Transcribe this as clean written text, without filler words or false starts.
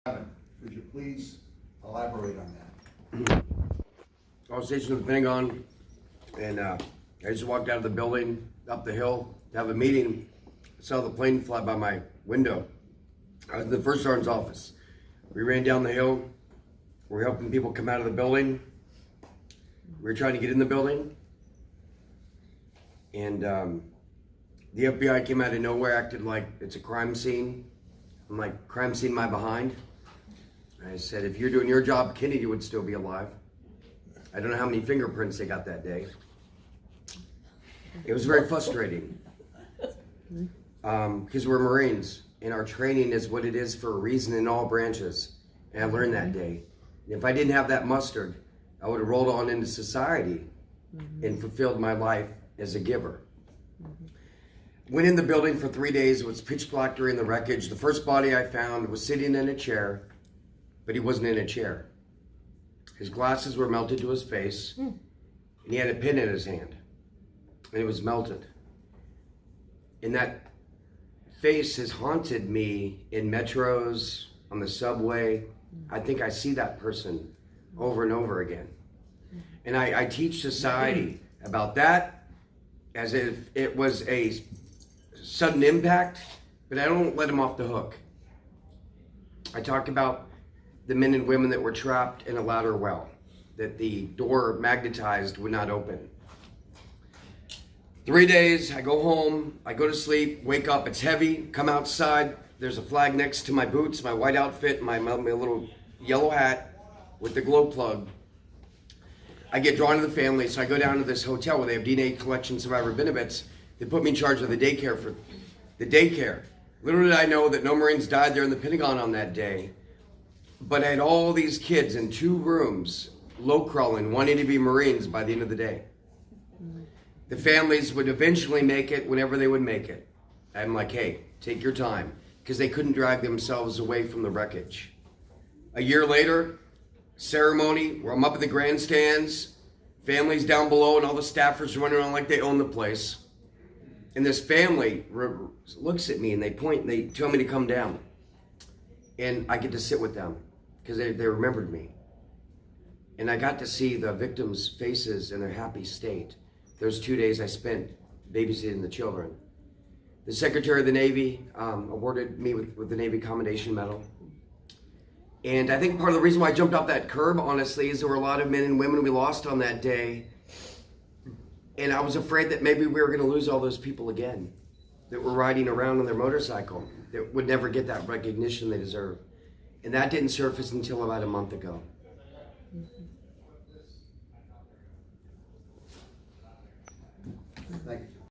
Could you please elaborate on that? I was stationed at the Pentagon, and I just walked out of the building, up the hill, to have a meeting. I saw the plane fly by my window. I was in the first sergeant's office. We ran down the hill. We were helping people come out of the building. We were trying to get in the building. And the FBI came out of nowhere, acted like it's a crime scene. I'm like, crime scene my behind? I said, if you're doing your job, Kennedy would still be alive. I don't know how many fingerprints they got that day. It was very frustrating. Because we're Marines, and our training is what it is for a reason in all branches. And I learned that day. And if I didn't have that mustard, I would have rolled on into society and fulfilled my life as a giver. Went in the building for 3 days. It was pitch black during the wreckage. The first body I found was sitting in a chair, but he wasn't in a chair. His glasses were melted to his face, and he had a pin in his hand, and it was melted. And that face has haunted me in metros, on the subway. I think I see that person over and over again. And I teach society about that as if it was a sudden impact, but I don't let them off the hook. I talk about the men and women that were trapped in a ladder well, that the door magnetized would not open. 3 days, I go home, I go to sleep, wake up, it's heavy, come outside, there's a flag next to my boots, my white outfit, my little yellow hat with the glow plug. I get drawn to the family, so I go down to this hotel where they have DNA collection survivor benefits. They put me in charge of the daycare for the daycare. Little did I know that no Marines died there in the Pentagon on that day. But I had all these kids in 2 rooms, low crawling, wanting to be Marines by the end of the day. The families would eventually make it whenever they would make it. I'm like, hey, take your time, because they couldn't drag themselves away from the wreckage. A year later, ceremony where I'm up in the grandstands, families down below, and all the staffers running around like they own the place. And this family looks at me and they point and they tell me to come down. And I get to sit with them because they remembered me. And I got to see the victims' faces in their happy state. Those 2 days I spent babysitting the children. The Secretary of the Navy awarded me with the Navy Commendation Medal. And I think part of the reason why I jumped off that curb, honestly, is there were a lot of men and women we lost on that day. And I was afraid that maybe we were going to lose all those people again that were riding around on their motorcycle that would never get that recognition they deserve. And that didn't surface until about a month ago. Thank you.